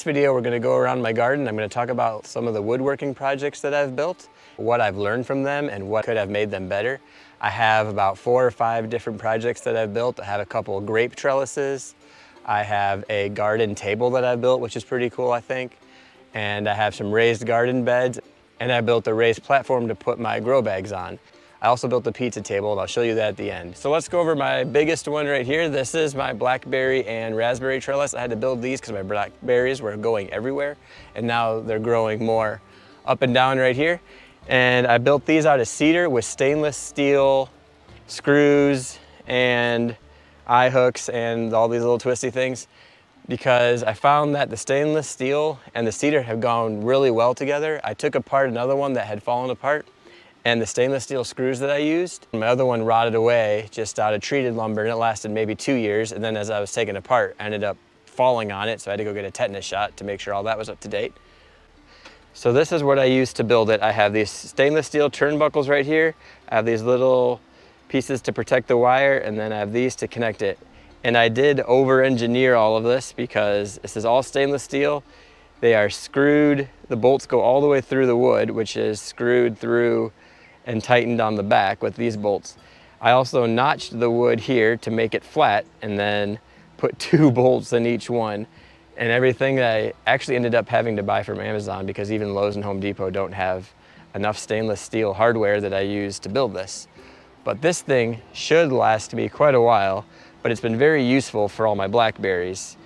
This video, we're going to go around my garden. I'm going to talk about some of the woodworking projects that I've built, what I've learned from them, and what could have made them better. I have about 4 or 5 different projects that I've built. I have a couple of grape trellises. I have a garden table that I've built, which is pretty cool, I think. And I have some raised garden beds. And I built a raised platform to put my grow bags on. I also built a pizza table, and I'll show you that at the end. So let's go over my biggest one right here. This is my blackberry and raspberry trellis. I had to build these because my blackberries were going everywhere, and now they're growing more up and down right here. And I built these out of cedar with stainless steel screws and eye hooks and all these little twisty things, because I found that the stainless steel and the cedar have gone really well together. I took apart another one that had fallen apart, and the stainless steel screws that I used, my other one rotted away just out of treated lumber, and it lasted maybe 2 years. And then as I was taking it apart, I ended up falling on it, so I had to go get a tetanus shot to make sure all that was up to date. So this is what I used to build it. I have these stainless steel turnbuckles right here. I have these little pieces to protect the wire, and then I have these to connect it. And I did over-engineer all of this because this is all stainless steel. They are screwed, the bolts go all the way through the wood, which is screwed through and tightened on the back with these bolts. I also notched the wood here to make it flat, and then put 2 bolts in each one. And everything that I actually ended up having to buy from Amazon, because even Lowe's and Home Depot don't have enough stainless steel hardware that I used to build this. But this thing should last me quite a while, but it's been very useful for all my blackberries.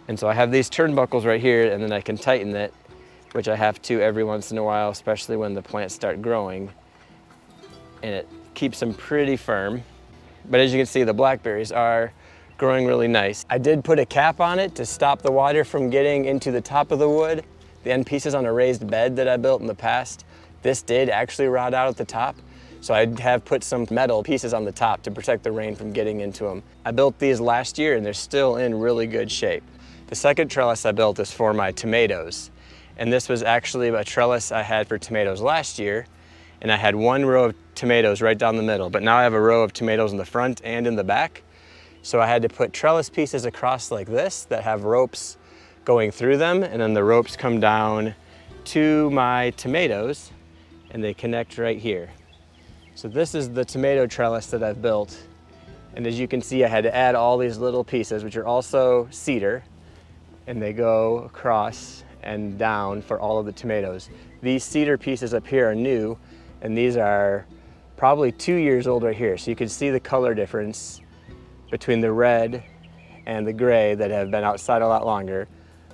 And so I have these turnbuckles right here, and then I can tighten it, which I have to every once in a while, especially when the plants start growing. And it keeps them pretty firm. But as you can see, the blackberries are growing really nice. I did put a cap on it to stop the water from getting into the top of the wood. The end pieces on a raised bed that I built in the past, this did actually rot out at the top. So I have put some metal pieces on the top to protect the rain from getting into them. I built these last year, and they're still in really good shape. The second trellis I built is for my tomatoes. And this was actually a trellis I had for tomatoes last year. And I had 1 row of tomatoes right down the middle, but now I have a row of tomatoes in the front and in the back. So I had to put trellis pieces across like this that have ropes going through them, and then the ropes come down to my tomatoes and they connect right here. So this is the tomato trellis that I've built. And as you can see, I had to add all these little pieces, which are also cedar, and they go across and down for all of the tomatoes. These cedar pieces up here are new, and these are probably 2 years old right here. So you can see the color difference between the red and the gray that have been outside a lot longer.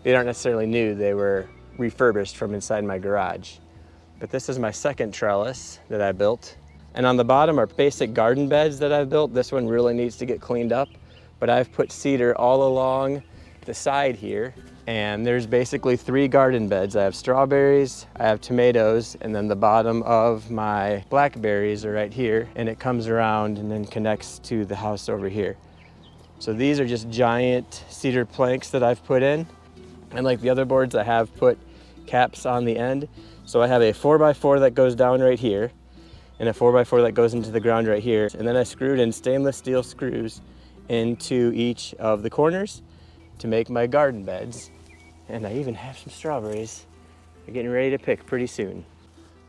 They aren't necessarily new, they were refurbished from inside my garage. But this is my second trellis that I built. And on the bottom are basic garden beds that I've built. This one really needs to get cleaned up, but I've put cedar all along the side here. And there's basically 3 garden beds. I have strawberries, I have tomatoes, and then the bottom of my blackberries are right here, and it comes around and then connects to the house over here. So these are just giant cedar planks that I've put in. And like the other boards, I have put caps on the end. So I have a 4x4 that goes down right here, and a 4x4 that goes into the ground right here. And then I screwed in stainless steel screws into each of the corners to make my garden beds. And I even have some strawberries. They're getting ready to pick pretty soon.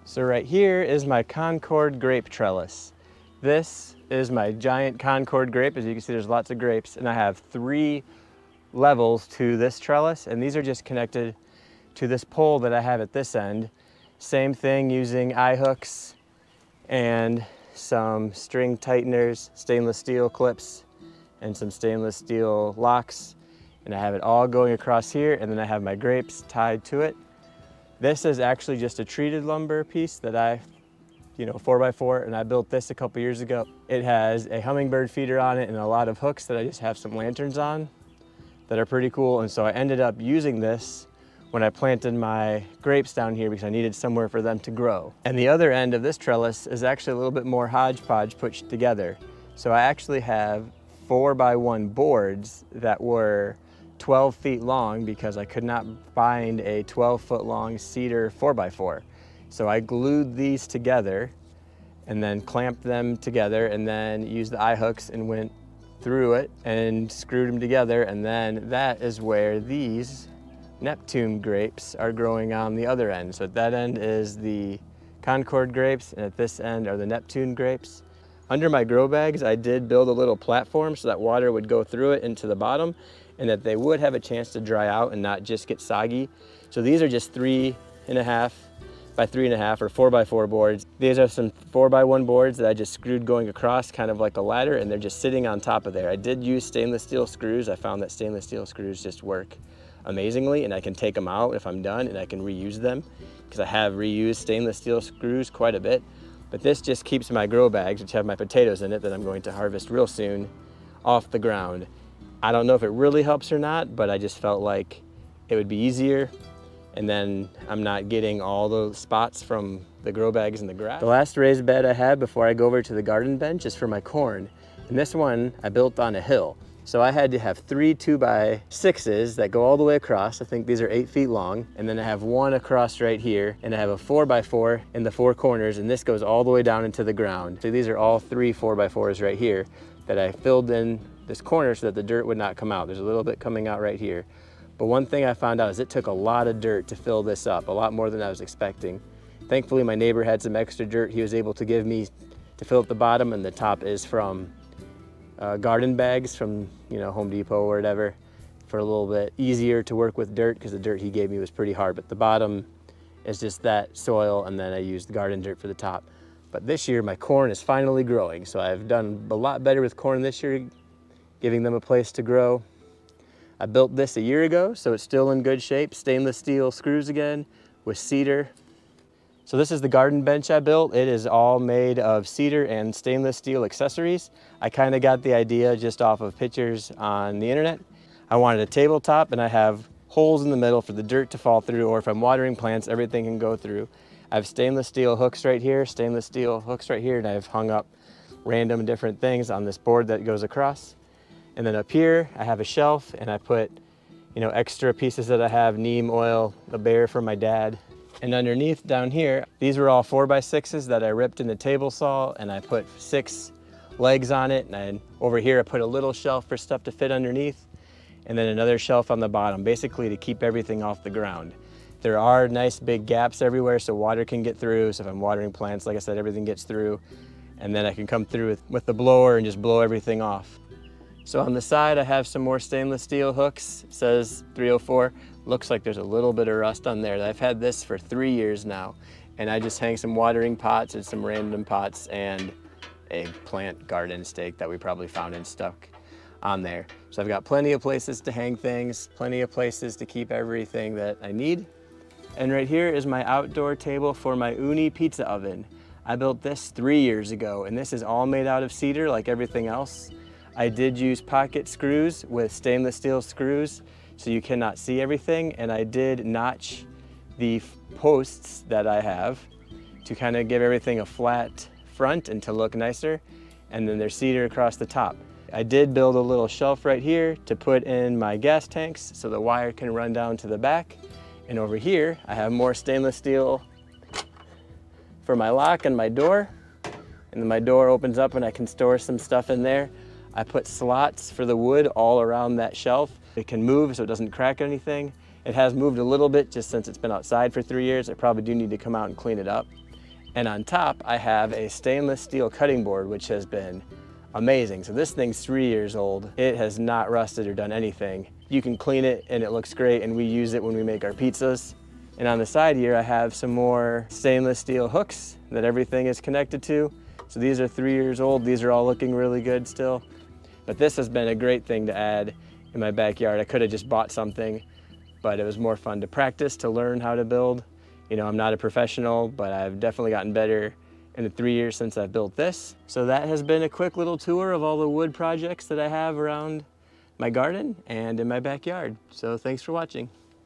So right here is my Concord grape trellis. This is my giant Concord grape. As you can see, there's lots of grapes, and I have 3 levels to this trellis, and these are just connected to this pole that I have at this end. Same thing, using eye hooks and some string tighteners, stainless steel clips, and some stainless steel locks. And I have it all going across here, and then I have my grapes tied to it. This is actually just a treated lumber piece that I, 4x4, and I built this a couple years ago. It has a hummingbird feeder on it and a lot of hooks that I just have some lanterns on that are pretty cool. And so I ended up using this when I planted my grapes down here because I needed somewhere for them to grow. And the other end of this trellis is actually a little bit more hodgepodge put together. So I actually have 4x1 boards that were 12 feet long because I could not find a 12-foot long cedar 4x4. So I glued these together and then clamped them together, and then used the eye hooks and went through it and screwed them together. And then that is where these Neptune grapes are growing on the other end. So at that end is the Concord grapes, and at this end are the Neptune grapes. Under my grow bags, I did build a little platform so that water would go through it into the bottom and that they would have a chance to dry out and not just get soggy. So these are just 3.5 by 3.5 or 4x4 boards. These are some 4x1 boards that I just screwed going across kind of like a ladder, and they're just sitting on top of there. I did use stainless steel screws. I found that stainless steel screws just work amazingly, and I can take them out if I'm done and I can reuse them because I have reused stainless steel screws quite a bit. But this just keeps my grow bags, which have my potatoes in it that I'm going to harvest real soon, off the ground. I don't know if it really helps or not, but I just felt like it would be easier, and then I'm not getting all those spots from the grow bags and the grass. The last raised bed I had before I go over to the garden bench is for my corn. And this one I built on a hill. So I had to have 3 2x6s that go all the way across. I think these are 8 feet long. And then I have one across right here. And I have a 4x4 in the 4 corners, and this goes all the way down into the ground. So these are all 3 4x4s right here that I filled in this corner so that the dirt would not come out. There's a little bit coming out right here. But one thing I found out is it took a lot of dirt to fill this up, a lot more than I was expecting. Thankfully, my neighbor had some extra dirt he was able to give me to fill up the bottom, and the top is from garden bags from Home Depot or whatever, for a little bit easier to work with dirt because the dirt he gave me was pretty hard. But the bottom is just that soil, and then I used garden dirt for the top. But this year my corn is finally growing, so I've done a lot better with corn this year, giving them a place to grow. I built this a year ago, so it's still in good shape. Stainless steel screws again with cedar. So this is the garden bench I built. It is all made of cedar and stainless steel accessories. I kind of got the idea just off of pictures on the internet. I wanted a tabletop, and I have holes in the middle for the dirt to fall through, or if I'm watering plants, everything can go through. I have stainless steel hooks right here, stainless steel hooks right here, and I've hung up random different things on this board that goes across. And then up here, I have a shelf, and I put, extra pieces that I have, neem oil, a bear for my dad. And underneath down here, these were all 4x6s that I ripped in the table saw, and I put 6 legs on it. And then over here, I put a little shelf for stuff to fit underneath, and then another shelf on the bottom, basically to keep everything off the ground. There are nice big gaps everywhere so water can get through. So if I'm watering plants, like I said, everything gets through, and then I can come through with the blower and just blow everything off. So on the side, I have some more stainless steel hooks. It says 304. Looks like there's a little bit of rust on there. I've had this for 3 years now, and I just hang some watering pots and some random pots and a plant garden stake that we probably found and stuck on there. So I've got plenty of places to hang things, plenty of places to keep everything that I need. And right here is my outdoor table for my Ooni pizza oven. I built this 3 years ago, and this is all made out of cedar like everything else. I did use pocket screws with stainless steel screws so you cannot see everything, and I did notch the posts that I have to kind of give everything a flat front and to look nicer, and then there's cedar across the top. I did build a little shelf right here to put in my gas tanks so the wire can run down to the back, and over here I have more stainless steel for my lock and my door, and then my door opens up and I can store some stuff in there. I put slots for the wood all around that shelf. It can move so it doesn't crack anything. It has moved a little bit just since it's been outside for 3 years. I probably do need to come out and clean it up. And on top, I have a stainless steel cutting board, which has been amazing. So this thing's 3 years old. It has not rusted or done anything. You can clean it and it looks great, and we use it when we make our pizzas. And on the side here, I have some more stainless steel hooks that everything is connected to. So these are 3 years old. These are all looking really good still. But this has been a great thing to add in my backyard. I could have just bought something, but it was more fun to practice, to learn how to build. I'm not a professional, but I've definitely gotten better in the 3 years since I've built this. So that has been a quick little tour of all the wood projects that I have around my garden and in my backyard. So thanks for watching.